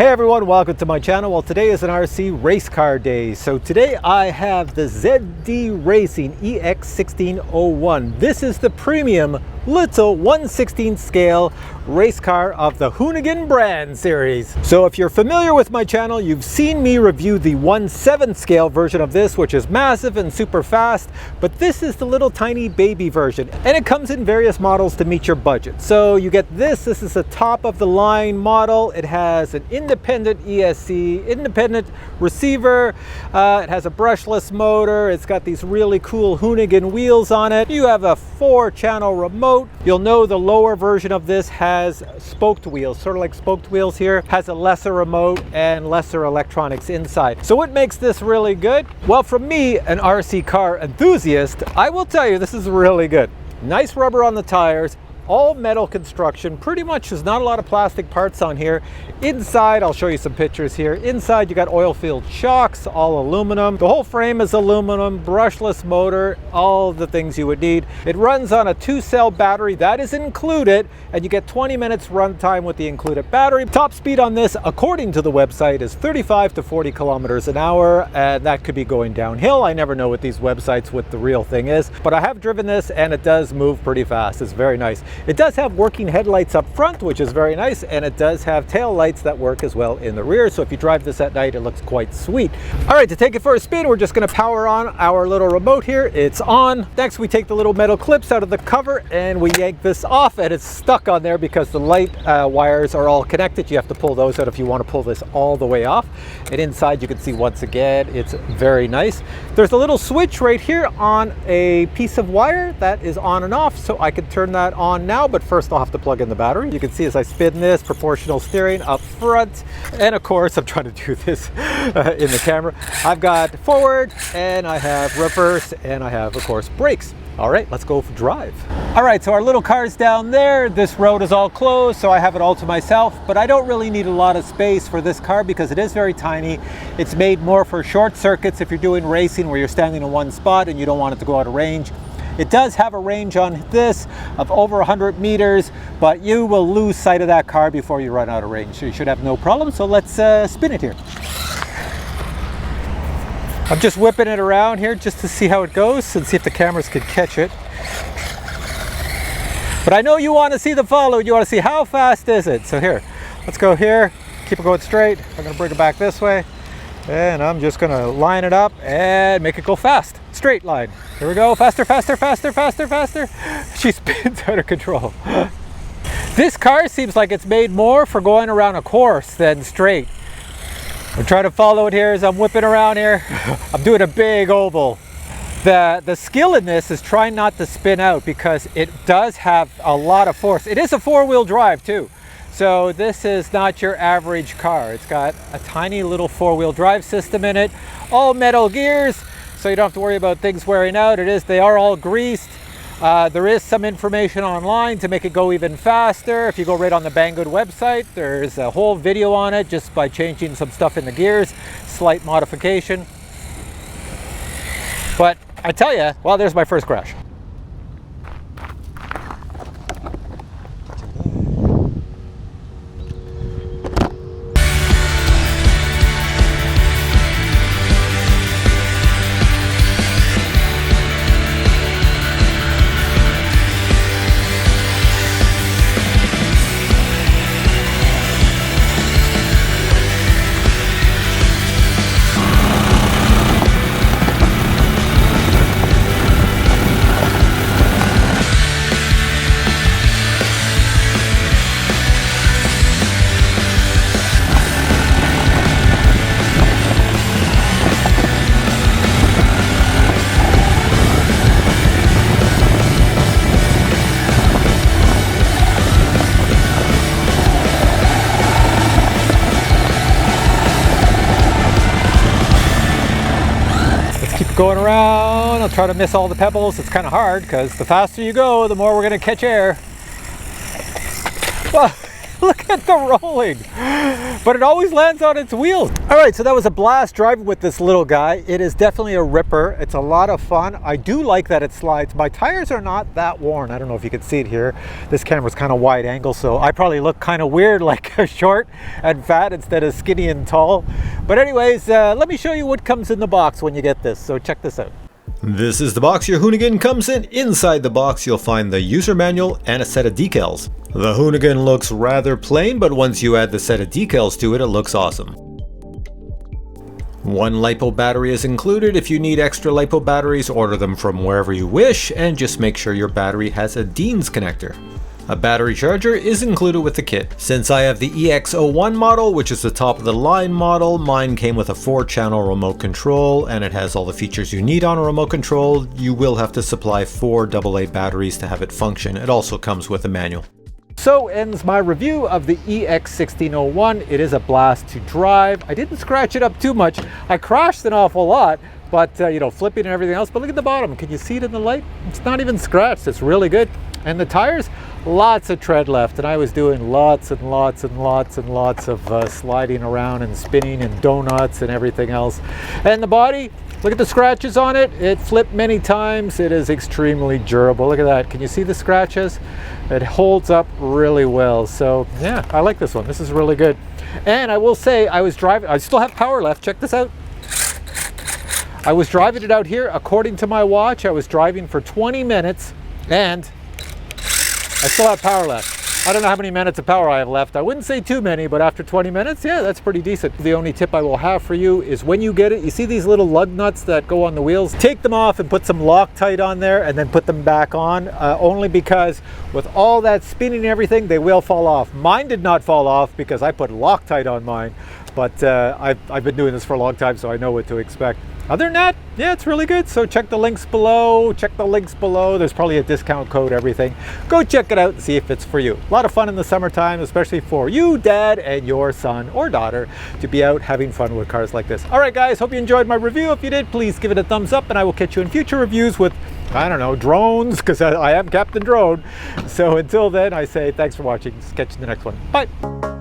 Hey everyone, welcome to my channel. Well, today is an RC race car day. So today I have the ZD Racing EX16-01. This is the premium little 1/16 scale race car of the Hoonigan brand series. So if you're familiar with my channel, you've seen me review the 1/7 scale version of this, which is massive and super fast, but this is the little tiny baby version, and it comes in various models to meet your budget. So you get this is a top of the line model. It has an independent ESC, independent receiver, it has a brushless motor, it's got these really cool Hoonigan wheels on it. You have a 4-channel remote. You'll know the lower version of this has spoked wheels, sort of like spoked wheels here, has a lesser remote and lesser electronics inside. So what makes this really good? Well, from me, an RC car enthusiast, I will tell you this is really good. Nice rubber on the tires, all metal construction, pretty much there's not a lot of plastic parts on here. Inside, I'll show you some pictures here. Inside you got oil-filled shocks, all aluminum. The whole frame is aluminum, brushless motor, all the things you would need. It runs on a 2-cell battery, that is included, and you get 20 minutes run time with the included battery. Top speed on this, according to the website, is 35 to 40 kilometers an hour, and that could be going downhill. I never know with these websites what the real thing is, but I have driven this and it does move pretty fast. It's very nice. It does have working headlights up front, which is very nice, and it does have tail lights that work as well in the rear, so if you drive this at night, it looks quite sweet. All right, to take it for a spin, we're just going to power on our little remote here. It's on. Next, we take the little metal clips out of the cover and we yank this off, and it's stuck on there because the light wires are all connected. You have to pull those out if you want to pull this all the way off. And inside, you can see once again, it's very nice. There's a little switch right here on a piece of wire that is on and off, so I can turn that on now, but first I'll have to plug in the battery. You can see as I spin this, proportional steering up front, and of course I'm trying to do this in the camera. I've got forward, and I have reverse, and I have of course brakes. All right, let's go for drive. All right, so our little car's down there. This road is all closed, so I have it all to myself, but I don't really need a lot of space for this car because it is very tiny. It's made more for short circuits if you're doing racing where you're standing in one spot and you don't want it to go out of range. It does have a range on this of over 100 meters, but you will lose sight of that car before you run out of range, so you should have no problem. So let's spin it here. I'm just whipping it around here just to see how it goes and see if the cameras could catch it. But I know you want to see the follow, you want to see how fast is it. So here, let's go here, keep it going straight. I'm going to bring it back this way, and I'm just going to line it up and make it go fast. Straight line. Here we go. Faster, faster, faster, faster, faster. She spins out of control. This car seems like it's made more for going around a course than straight. I'm trying to follow it here as I'm whipping around here. I'm doing a big oval. The skill in this is trying not to spin out because it does have a lot of force. It is a 4-wheel drive too. So this is not your average car. It's got a tiny little 4-wheel drive system in it, all metal gears, so you don't have to worry about things wearing out. They are all greased. There is some information online to make it go even faster. If you go right on the Banggood website, there's a whole video on it just by changing some stuff in the gears, slight modification. But I tell you, well, there's my first crash. Going around, I'll try to miss all the pebbles. It's kind of hard because the faster you go, the more we're going to catch air. Well, Look at the rolling. But it always lands on its wheels. All right, so that was a blast driving with this little guy. It is definitely a ripper. It's a lot of fun. I do like that it slides. My tires are not that worn. I don't know if you can see it here. This camera's kind of wide angle, so I probably look kind of weird, like short and fat instead of skinny and tall. But anyways, let me show you what comes in the box when you get this. So check this out. This is the box your Hoonigan comes in. Inside the box you'll find the user manual and a set of decals. The Hoonigan looks rather plain, but once you add the set of decals to it, it looks awesome. One LiPo battery is included. If you need extra LiPo batteries, order them from wherever you wish, and just make sure your battery has a Dean's connector. A battery charger is included with the kit. Since I have the EX01 model, which is the top of the line model, mine came with a 4-channel remote control, and it has all the features you need on a remote control. You will have to supply 4 AA batteries to have it function. It also comes with a manual. So ends my review of the EX16-01. It is a blast to drive. I didn't scratch it up too much. I crashed an awful lot, but you know, flipping and everything else. But look at the bottom. Can you see it in the light? It's not even scratched. It's really good. And the tires, lots of tread left, and I was doing lots and lots and lots and lots of sliding around and spinning and donuts and everything else. And the body, look at the scratches on it. It flipped many times. It is extremely durable. Look at that. Can you see the scratches? It holds up really well. So yeah, I like this one. This is really good. And I will say, I was driving, I still have power left. Check this out. I was driving it out here. According to my watch, I was driving for 20 minutes and I still have power left. I don't know how many minutes of power I have left. I wouldn't say too many, but after 20 minutes, yeah, that's pretty decent. The only tip I will have for you is when you get it, you see these little lug nuts that go on the wheels? Take them off and put some Loctite on there and then put them back on, only because with all that spinning and everything, they will fall off. Mine did not fall off because I put Loctite on mine, but I've been doing this for a long time, so I know what to expect. Other than that, yeah, it's really good. So check the links below. Check the links below. There's probably a discount code, everything. Go check it out and see if it's for you. A lot of fun in the summertime, especially for you, dad, and your son or daughter to be out having fun with cars like this. All right, guys, hope you enjoyed my review. If you did, please give it a thumbs up, and I will catch you in future reviews with, I don't know, drones, because I am Captain Drone. So until then, I say thanks for watching. Catch you in the next one. Bye.